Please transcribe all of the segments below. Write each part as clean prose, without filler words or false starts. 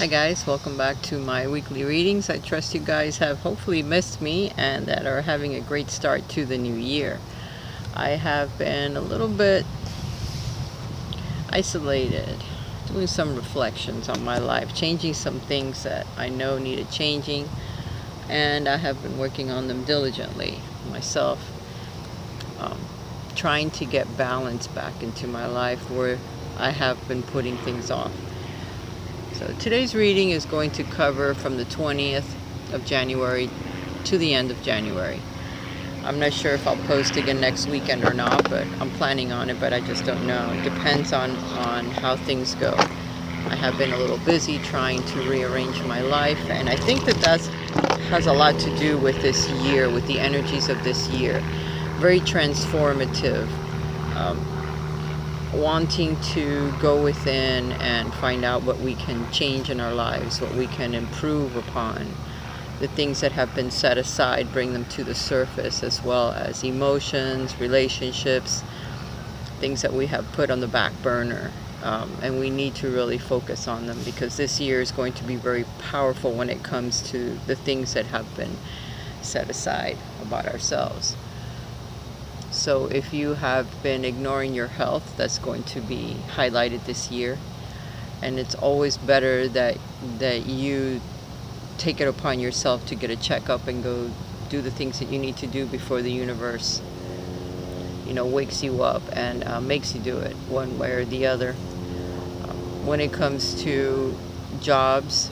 Hi guys, welcome back to my weekly readings. I trust you guys have hopefully missed me and that are having a great start to the new year. I have been a little bit isolated, doing some reflections on my life, changing some things that I know needed changing, and I have been working on them diligently myself, trying to get balance back into my life where I have been putting things off. So today's reading is going to cover from the 20th of January to the end of January. I'm not sure if I'll post again next weekend or not, but I'm planning on it, but I just don't know. It depends on how things go. I have been a little busy trying to rearrange my life, and I think that has a lot to do with this year, with the energies of this year. Very transformative. Wanting to go within and find out what we can change in our lives, what we can improve upon, the things that have been set aside, bring them to the surface, as well as emotions, relationships, things that we have put on the back burner, and we need to really focus on them, because this year is going to be very powerful when it comes to the things that have been set aside about ourselves. So if you have been ignoring your health, that's going to be highlighted this year. And it's always better that you take it upon yourself to get a checkup and go do the things that you need to do before the universe, wakes you up and makes you do it one way or the other. When it comes to jobs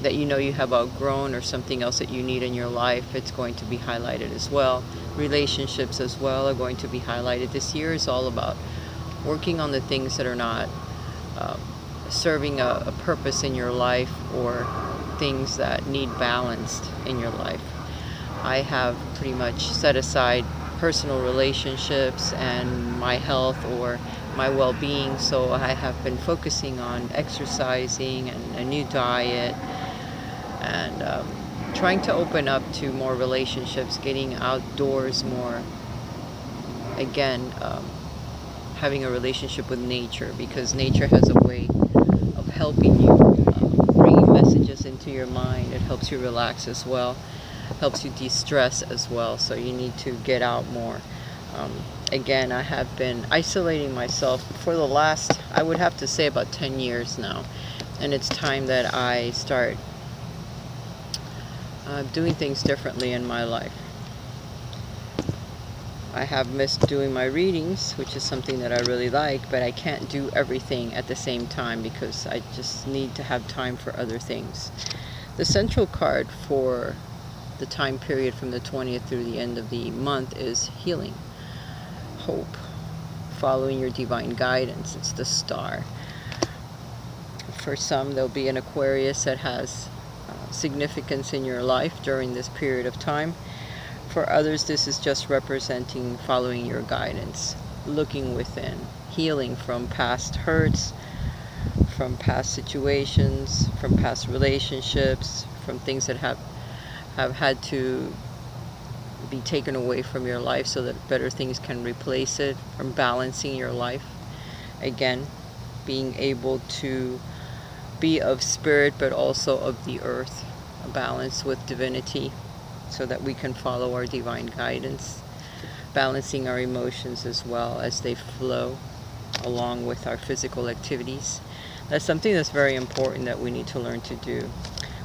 that you have outgrown, or something else that you need in your life, it's going to be highlighted as well. Relationships as well are going to be highlighted. This year is all about working on the things that are not serving a purpose in your life, or things that need balanced in your life. I have pretty much set aside personal relationships and my health or my well-being, so I have been focusing on exercising and a new diet, and trying to open up to more relationships, getting outdoors more. Again, having a relationship with nature, because nature has a way of helping you, bringing messages into your mind. It helps you relax as well, helps you de-stress as well, so you need to get out more. Again, I have been isolating myself for the last, I would have to say, about 10 years now, and it's time that I start doing things differently in my life. I have missed doing my readings, which is something that I really like, but I can't do everything at the same time because I just need to have time for other things. The central card for the time period from the 20th through the end of the month is healing, hope, following your divine guidance. It's the star. For some, there'll be an Aquarius that has significance in your life during this period of time. For others, this is just representing following your guidance, looking within, healing from past hurts, from past situations, from past relationships, from things that have had to be taken away from your life so that better things can replace it, from balancing your life. Again, being able to be of spirit but also of the earth, a balance with divinity so that we can follow our divine guidance, balancing our emotions as well as they flow along with our physical activities. That's something that's very important that we need to learn to do.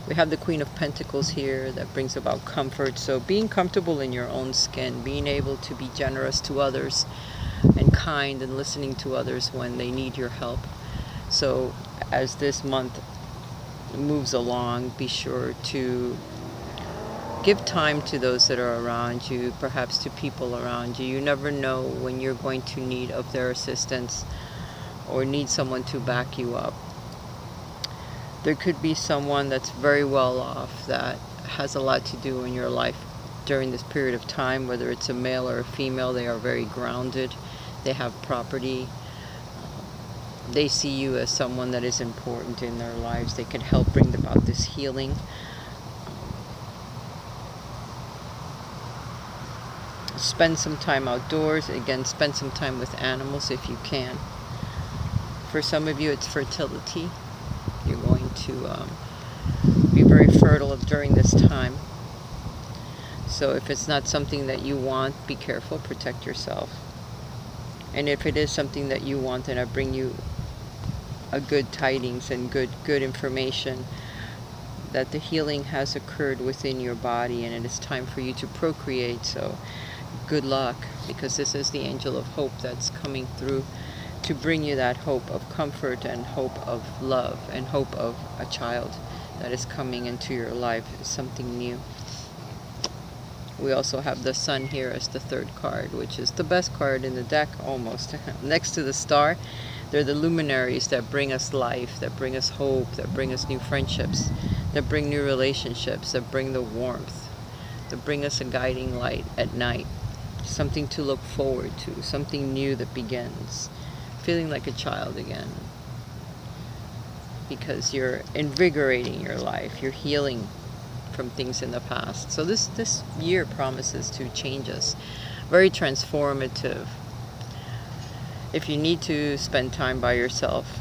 We have the Queen of Pentacles here that brings about comfort, so being comfortable in your own skin, being able to be generous to others and kind, and listening to others when they need your help. So as this month moves along, be sure to give time to those that are around you, perhaps to people around you. You never know when you're going to need of their assistance or need someone to back you up. There could be someone that's very well off that has a lot to do in your life during this period of time, whether it's a male or a female. They are very grounded. They have property. They see you as someone that is important in their lives. They can help bring about this healing. Spend some time outdoors. Again, spend some time with animals if you can. For some of you, it's fertility. You're going to be very fertile during this time. So if it's not something that you want, be careful, protect yourself. And if it is something that you want, then I bring you a good tidings and good information that the healing has occurred within your body, and it is time for you to procreate. So good luck, because this is the angel of hope that's coming through to bring you that hope of comfort and hope of love and hope of a child that is coming into your life, something new. We also have the sun here as the third card, which is the best card in the deck almost. Next to the star, they're the luminaries that bring us life, that bring us hope, that bring us new friendships, that bring new relationships, that bring the warmth, that bring us a guiding light at night, something to look forward to, something new that begins, feeling like a child again, because you're invigorating your life, you're healing from things in the past. So this year promises to change us, very transformative. If you need to spend time by yourself,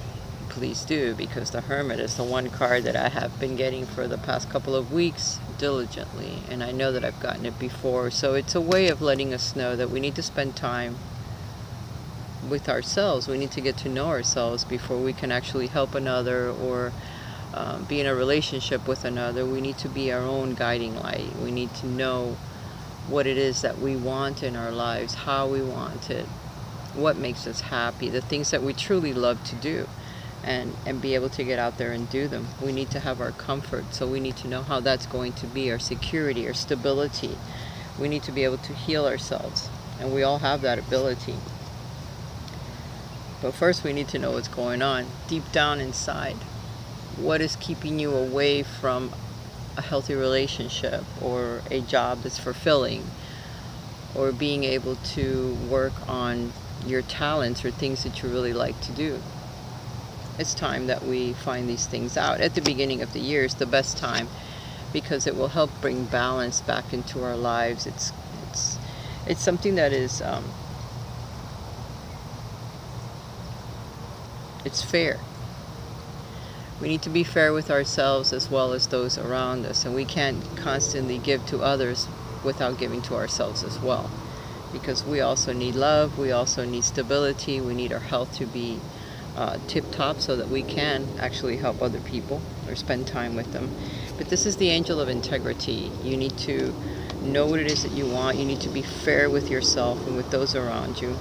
please do, because the Hermit is the one card that I have been getting for the past couple of weeks diligently, and I know that I've gotten it before. So it's a way of letting us know that we need to spend time with ourselves. We need to get to know ourselves before we can actually help another or be in a relationship with another. We need to be our own guiding light. We need to know what it is that we want in our lives, how we want it, what makes us happy, the things that we truly love to do, and be able to get out there and do them. We need to have our comfort, so we need to know how that's going to be, our security, our stability. We need to be able to heal ourselves, and we all have that ability. But first we need to know what's going on deep down inside. What is keeping you away from a healthy relationship or a job that's fulfilling, or being able to work on your talents or things that you really like to do? It's time that we find these things out. At the beginning of the year is the best time, because it will help bring balance back into our lives. It's something that is it's fair. We need to be fair with ourselves as well as those around us, and we can't constantly give to others without giving to ourselves as well, because we also need love, we also need stability, we need our health to be tip-top so that we can actually help other people or spend time with them. But this is the angel of integrity. You need to know what it is that you want. You need to be fair with yourself and with those around you,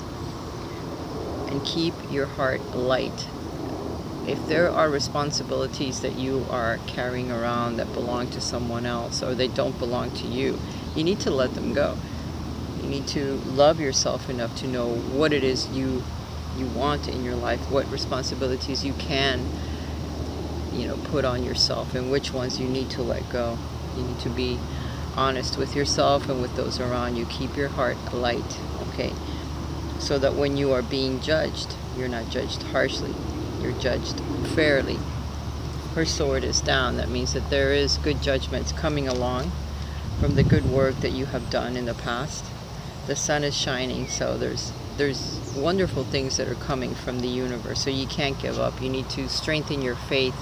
and keep your heart light. If there are responsibilities that you are carrying around that belong to someone else, or they don't belong to you, you need to let them go. You need to love yourself enough to know what it is you want in your life, what responsibilities you can, put on yourself, and which ones you need to let go. You need to be honest with yourself and with those around you. Keep your heart light, okay? So that when you are being judged, you're not judged harshly. You're judged fairly. Her sword is down. That means that there is good judgments coming along from the good work that you have done in the past. The sun is shining, so there's wonderful things that are coming from the universe. So you can't give up. You need to strengthen your faith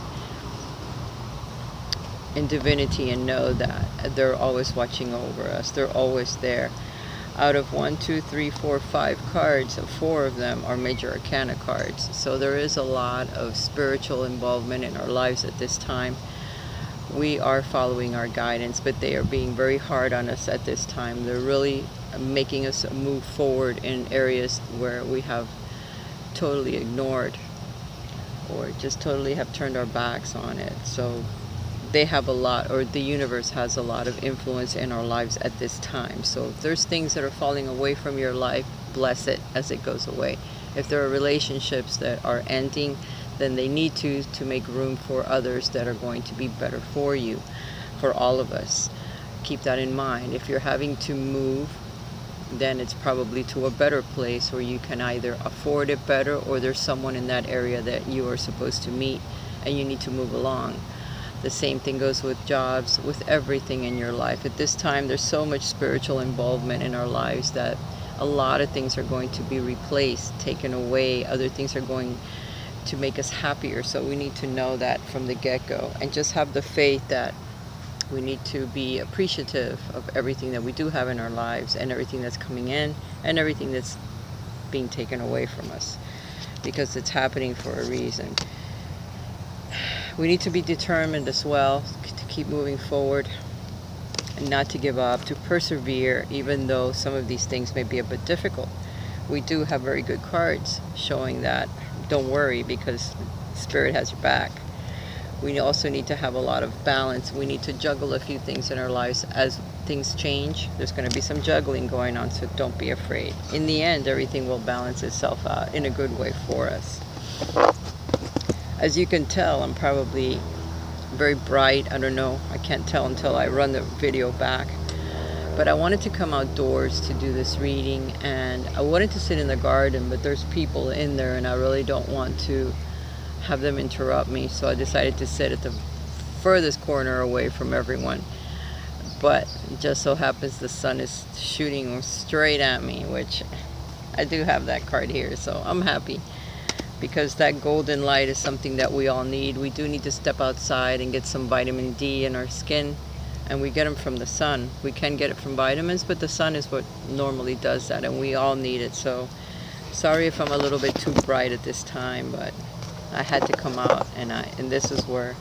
in divinity and know that they're always watching over us. They're always there. Out of 1, 2, 3, 4, 5 cards, 4 of them are major arcana cards. So there is a lot of spiritual involvement in our lives at this time. We are following our guidance, but they are being very hard on us at this time. They're really making us move forward in areas where we have totally ignored or just totally have turned our backs on it. So they have a lot, or the universe has a lot of influence in our lives at this time. So if there's things that are falling away from your life, bless it as it goes away. If there are relationships that are ending, then they need to make room for others that are going to be better for you, for all of us. Keep that in mind. If you're having to move, then it's probably to a better place where you can either afford it better, or there's someone in that area that you are supposed to meet and you need to move along. The same thing goes with jobs, with everything in your life. At this time, there's so much spiritual involvement in our lives that a lot of things are going to be replaced, taken away. Other things are going to make us happier. So we need to know that from the get-go and just have the faith that we need to be appreciative of everything that we do have in our lives and everything that's coming in and everything that's being taken away from us, because it's happening for a reason. We need to be determined as well to keep moving forward and not to give up, to persevere, even though some of these things may be a bit difficult. We do have very good cards showing that don't worry, because Spirit has your back. We also need to have a lot of balance. We need to juggle a few things in our lives. As things change, there's going to be some juggling going on, so don't be afraid. In the end, everything will balance itself out in a good way for us. As you can tell, I'm probably very bright. I don't know. I can't tell until I run the video back. But I wanted to come outdoors to do this reading, and I wanted to sit in the garden, but there's people in there, and I really don't want to have them interrupt me, so I decided to sit at the furthest corner away from everyone. But it just so happens the sun is shooting straight at me, which I do have that card here, so I'm happy, because that golden light is something that we all need. We do need to step outside and get some vitamin D in our skin, and we get them from the sun. We can get it from vitamins, but the sun is what normally does that, and we all need it. So sorry if I'm a little bit too bright at this time, but I had to come out, and this is where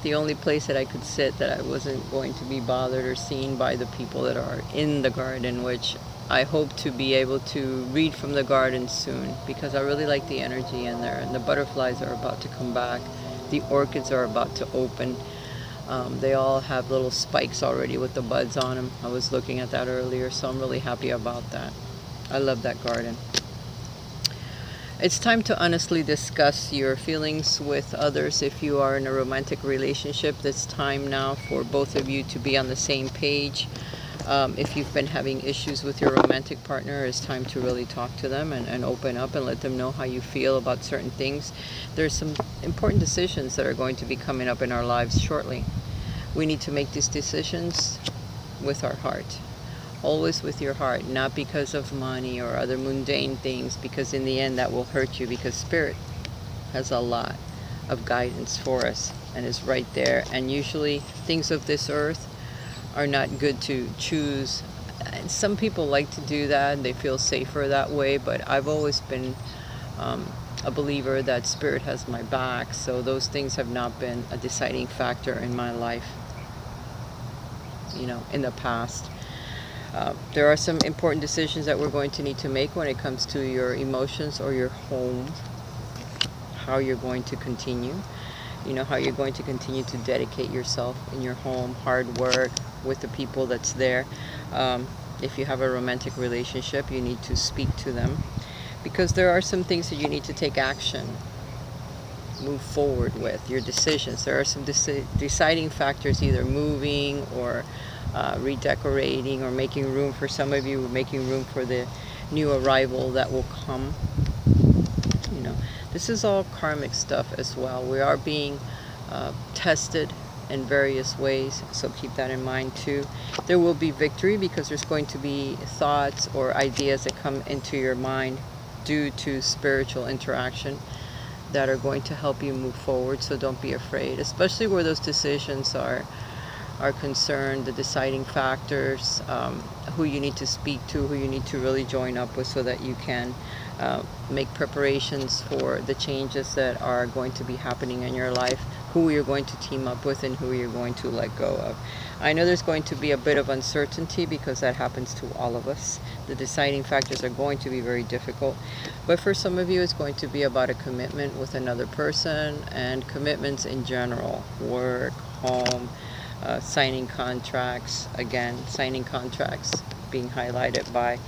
the only place that I could sit that I wasn't going to be bothered or seen by the people that are in the garden, which I hope to be able to read from the garden soon, because I really like the energy in there, and the butterflies are about to come back. The orchids are about to open. They all have little spikes already with the buds on them. I was looking at that earlier, so I'm really happy about that. I love that garden. It's time to honestly discuss your feelings with others. If you are in a romantic relationship, it's time now for both of you to be on the same page. If you've been having issues with your romantic partner, it's time to really talk to them and open up and let them know how you feel about certain things. There's some important decisions that are going to be coming up in our lives shortly. We need to make these decisions with our heart. Always with your heart, not because of money or other mundane things, because in the end that will hurt you, because Spirit has a lot of guidance for us and is right there. And usually things of this earth are not good to choose. And some people like to do that and they feel safer that way, but I've always been a believer that Spirit has my back, so those things have not been a deciding factor in my life, in the past. There are some important decisions that we're going to need to make when it comes to your emotions or your home, how you're going to continue, how you're going to continue to dedicate yourself in your home, hard work with the people that's there. If you have a romantic relationship, you need to speak to them, because there are some things that you need to take action, move forward with your decisions. There are some deciding factors, either moving or redecorating, or making room for some of you, making room for the new arrival that will come. This is all karmic stuff as well. We are being tested in various ways, so keep that in mind too. There will be victory, because there's going to be thoughts or ideas that come into your mind due to spiritual interaction that are going to help you move forward. So don't be afraid, especially where those decisions are concerned, the deciding factors, who you need to speak to, who you need to really join up with, so that you can make preparations for the changes that are going to be happening in your life, who you're going to team up with and who you're going to let go of. I know there's going to be a bit of uncertainty, because that happens to all of us. The deciding factors are going to be very difficult, but for some of you it's going to be about a commitment with another person, and commitments in general, work, home, signing contracts. Again, signing contracts being highlighted by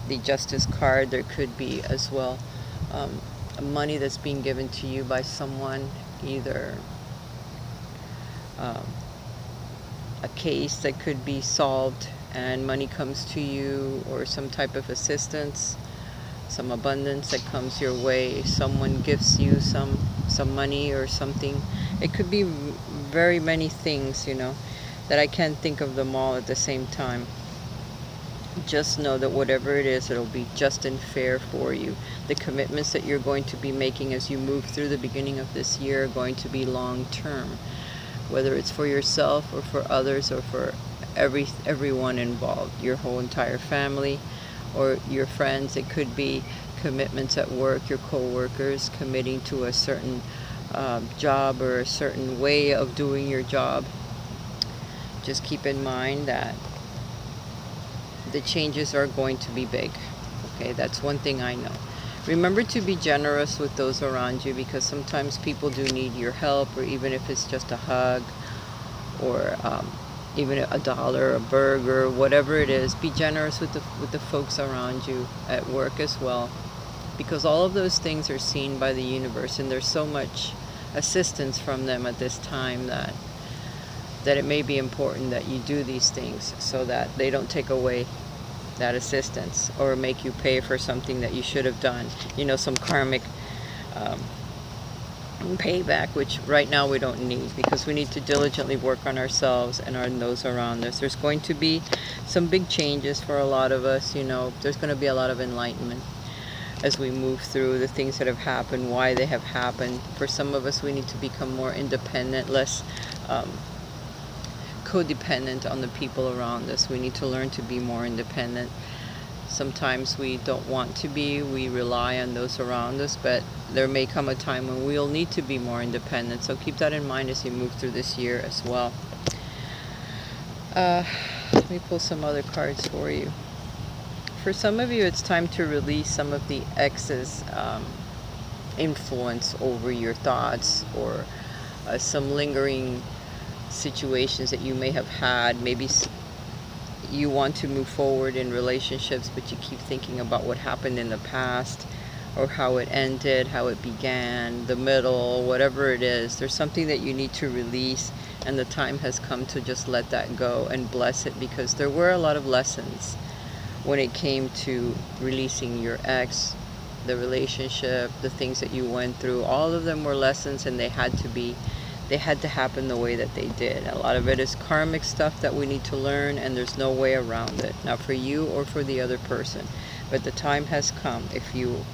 the Justice card. There could be as well money that's being given to you by someone, either a case that could be solved and money comes to you, or some type of assistance, some abundance that comes your way. Someone gives you some money or something. It could be very many things, that I can't think of them all at the same time. just know that whatever it is, it'll be just and fair for you. The commitments that you're going to be making as you move through the beginning of this year are going to be long term, whether it's for yourself or for others or for everyone involved, your whole entire family or your friends. It could be commitments at work, your co-workers committing to a certain job or a certain way of doing your job. Just keep in mind that the changes are going to be big. Okay, that's one thing I know. Remember to be generous with those around you, because sometimes people do need your help, or even if it's just a hug or even a dollar, a burger, whatever it is. Be generous with the folks around you at work as well, because all of those things are seen by the universe, and there's so much assistance from them at this time that it may be important that you do these things so that they don't take away that assistance or make you pay for something that you should have done. You know, some karmic payback, which right now we don't need, because we need to diligently work on ourselves and on those around us. There's going to be some big changes for a lot of us. You know, there's going to be a lot of enlightenment as we move through the things that have happened, why they have happened. For some of us, we need to become more independent, less codependent on the people around us. We need to learn to be more independent. Sometimes we don't want to be, we rely on those around us, but there may come a time when we'll need to be more independent. So keep that in mind as you move through this year as well. Let me pull some other cards for you. For some of you, it's time to release some of the excess influence over your thoughts, or some lingering situations that you may have had. Maybe you want to move forward in relationships, but you keep thinking about what happened in the past, or how it ended, how it began, the middle, whatever it is. There's something that you need to release, and the time has come to just let that go and bless it, because there were a lot of lessons when it came to releasing your ex, the relationship, the things that you went through. All of them were lessons, and they had to happen the way that they did. A lot of it is karmic stuff that we need to learn, and there's no way around it, not for you or for the other person. But the time has come. If you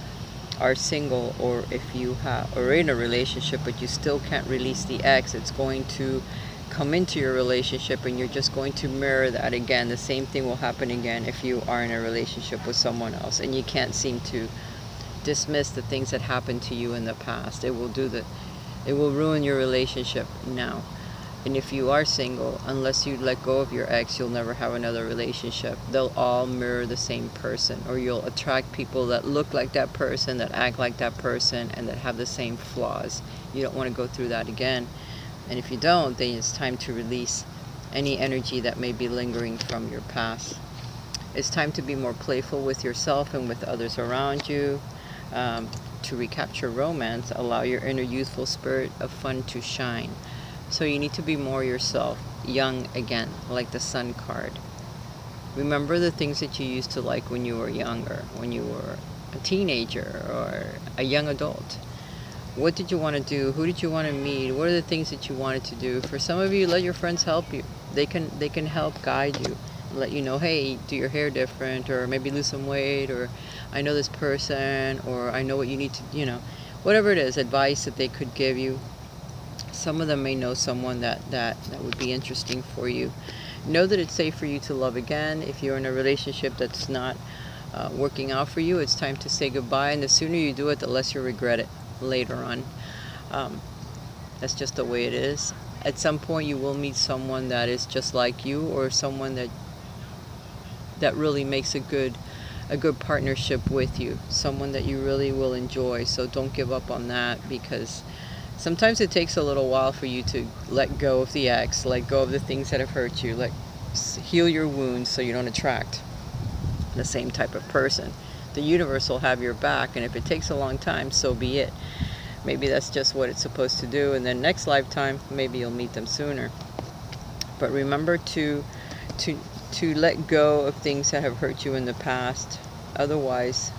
are single, or if you are in a relationship but you still can't release the ex, it's going to come into your relationship, and you're just going to mirror that again. The same thing will happen again if you are in a relationship with someone else, and you can't seem to dismiss the things that happened to you in the past. It will ruin your relationship now. And if you are single, unless you let go of your ex, you'll never have another relationship. They'll all mirror the same person, or you'll attract people that look like that person, that act like that person, and that have the same flaws. You don't want to go through that again. And if you don't, then it's time to release any energy that may be lingering from your past. It's time to be more playful with yourself and with others around you. To recapture romance, allow your inner youthful spirit of fun to shine. So you need to be more yourself, young again, like the Sun card. Remember the things that you used to like when you were younger, when you were a teenager or a young adult. What did you want to do? Who did you want to meet? What are the things that you wanted to do? For some of you, let your friends help you. They can help guide you. Let you know, hey, do your hair different, or maybe lose some weight, or I know this person, or I know what you need to, whatever it is, advice that they could give you. Some of them may know someone that would be interesting for you. Know that it's safe for you to love again. If you're in a relationship that's not working out for you, it's time to say goodbye, and the sooner you do it, the less you'll regret it later on. That's just the way it is. At some point, you will meet someone that is just like you, or someone that really makes a good partnership with you, someone that you really will enjoy. So don't give up on that, because sometimes it takes a little while for you to let go of the ex, let go of the things that have hurt you, heal your wounds so you don't attract the same type of person. The universe will have your back, and if it takes a long time, so be it. Maybe that's just what it's supposed to do, and then next lifetime, maybe you'll meet them sooner. But remember to let go of things that have hurt you in the past. Otherwise,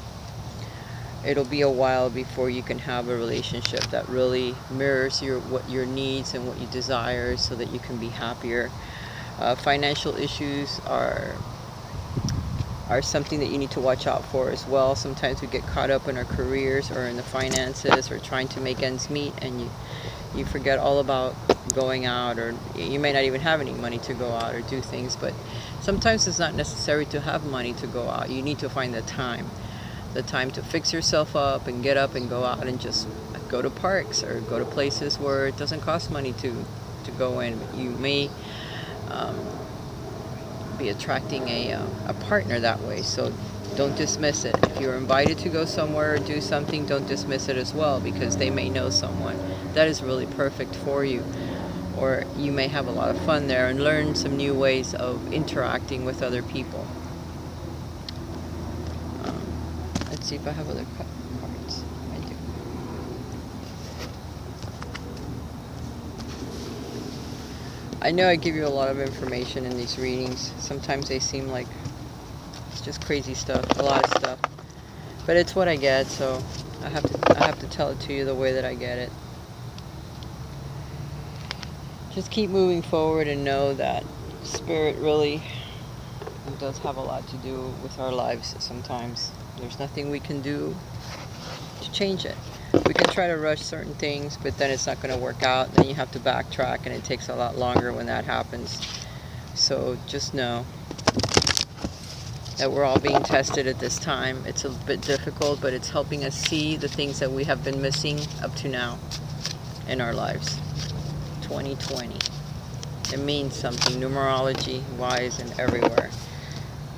it'll be a while before you can have a relationship that really mirrors what your needs and what you desire, so that you can be happier. Financial issues are are something that you need to watch out for as well. Sometimes we get caught up in our careers or in the finances or trying to make ends meet, and you forget all about going out, or you may not even have any money to go out or do things. But sometimes it's not necessary to have money to go out. You need to find the time to fix yourself up and go out and just go to parks or go to places where it doesn't cost money to go in. You may be attracting a partner that way, so don't dismiss it. If you're invited to go somewhere or do something, don't dismiss it as well, because they may know someone that is really perfect for you, or you may have a lot of fun there and learn some new ways of interacting with other people. Let's see if I have other cards. I do. I know I give you a lot of information in these readings. Sometimes they seem like it's just crazy stuff, a lot of stuff. But it's what I get, so I have to tell it to you the way that I get it. Just keep moving forward and know that Spirit really does have a lot to do with our lives sometimes. There's nothing we can do to change it. We can try to rush certain things, but then it's not going to work out. Then you have to backtrack, and it takes a lot longer when that happens. So just know that we're all being tested at this time. It's a bit difficult, but it's helping us see the things that we have been missing up to now in our lives. 2020. It means something, numerology wise and everywhere.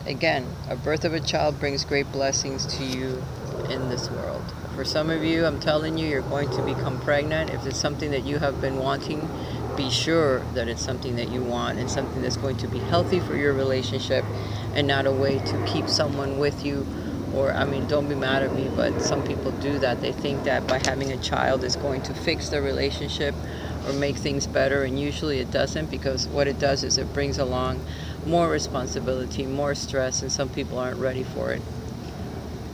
Again, a birth of a child brings great blessings to you in this world. For some of you, I'm telling you, you're going to become pregnant. If it's something that you have been wanting, be sure that it's something that you want and something that's going to be healthy for your relationship, and not a way to keep someone with you. Or, I mean, don't be mad at me, but some people do that. They think that by having a child is going to fix their relationship or make things better, and usually it doesn't, because what it does is it brings along more responsibility, more stress, and some people aren't ready for it.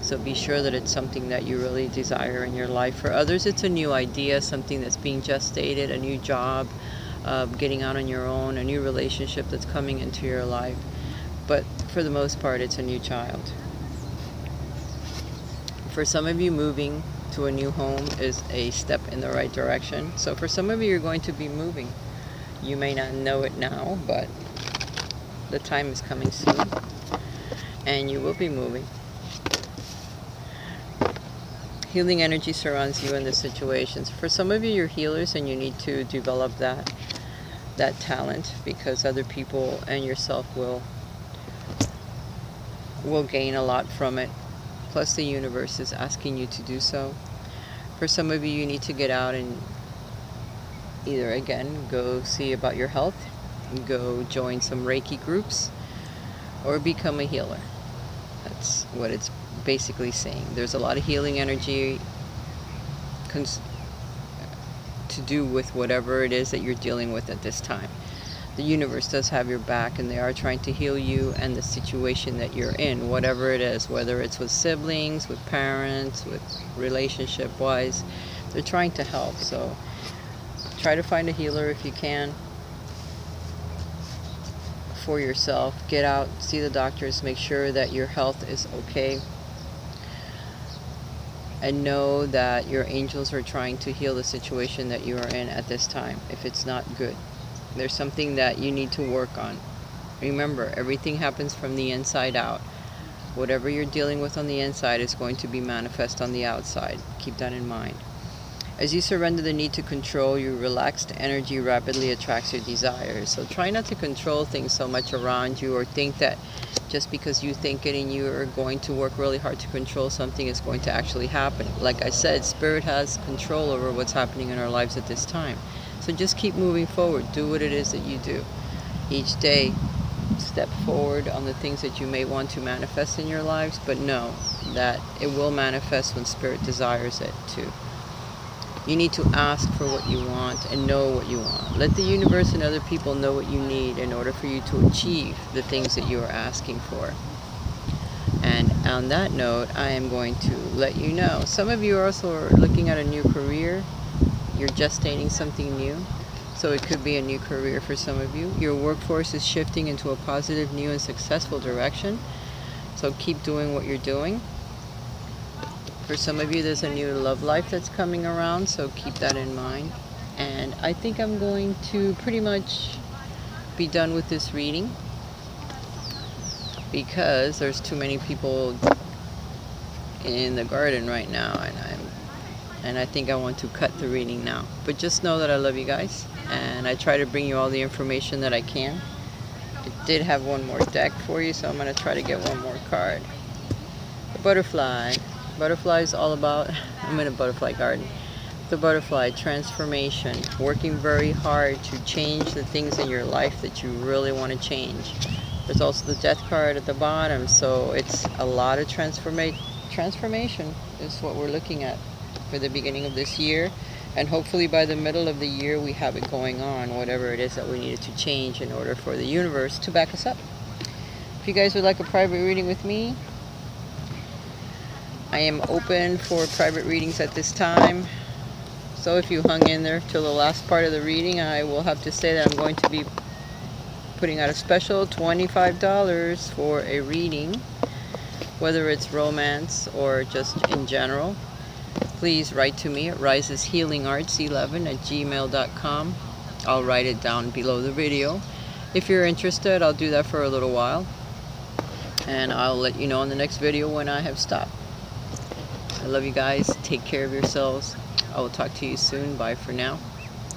So be sure that it's something that you really desire in your life. For others, it's a new idea, something that's being gestated, a new job, getting out on your own, a new relationship that's coming into your life. But for the most part, it's a new child. For some of you, moving to a new home is a step in the right direction. So for some of you, you're going to be moving. You may not know it now, but the time is coming soon, and you will be moving. Healing energy surrounds you in this situation. So for some of you, you're healers, and you need to develop that talent, because other people and yourself will gain a lot from it. Plus, the universe is asking you to do so. For some of you, you need to get out and either, again, go see about your health, go join some Reiki groups, or become a healer. That's what it's basically saying. There's a lot of healing energy to do with whatever it is that you're dealing with at this time. The universe does have your back, and they are trying to heal you and the situation that you're in, whatever it is, whether it's with siblings, with parents, with relationship-wise. They're trying to help, so try to find a healer if you can for yourself. Get out, see the doctors, make sure that your health is okay, and know that your angels are trying to heal the situation that you are in at this time if it's not good. There's something that you need to work on. Remember, everything happens from the inside out. Whatever you're dealing with on the inside is going to be manifest on the outside. Keep that in mind. As you surrender the need to control, your relaxed energy rapidly attracts your desires. So try not to control things so much around you, or think that just because you think it and you are going to work really hard to control something, is going to actually happen. Like I said, Spirit has control over what's happening in our lives at this time. So just keep moving forward. Do what it is that you do. Each day, step forward on the things that you may want to manifest in your lives, but know that it will manifest when Spirit desires it to. You need to ask for what you want and know what you want. Let the universe and other people know what you need in order for you to achieve the things that you are asking for. And on that note, I am going to let you know. Some of you also are looking at a new career. You're gestating something new. So it could be a new career for some of you. Your workforce is shifting into a positive, new, and successful direction. So keep doing what you're doing. For some of you, there's a new love life that's coming around, so keep that in mind. And I think I'm going to pretty much be done with this reading because there's too many people in the garden right now, and I think I want to cut the reading now. But just know that I love you guys, and I try to bring you all the information that I can. I did have one more deck for you, so I'm going to try to get one more card. The butterfly. Butterfly is all about, I'm in a butterfly garden. The butterfly, transformation, working very hard to change the things in your life that you really want to change. There's also the death card at the bottom, so it's a lot of transformation is what we're looking at for the beginning of this year. And hopefully by the middle of the year we have it going on, whatever it is that we needed to change in order for the universe to back us up. If you guys would like a private reading with me, I am open for private readings at this time. So if you hung in there till the last part of the reading, I will have to say that I'm going to be putting out a special $25 for a reading, whether it's romance or just in general. Please write to me at riseshealingarts11@gmail.com. I'll write it down below the video. If you're interested, I'll do that for a little while, and I'll let you know in the next video when I have stopped. I love you guys. Take care of yourselves. I will talk to you soon. Bye for now.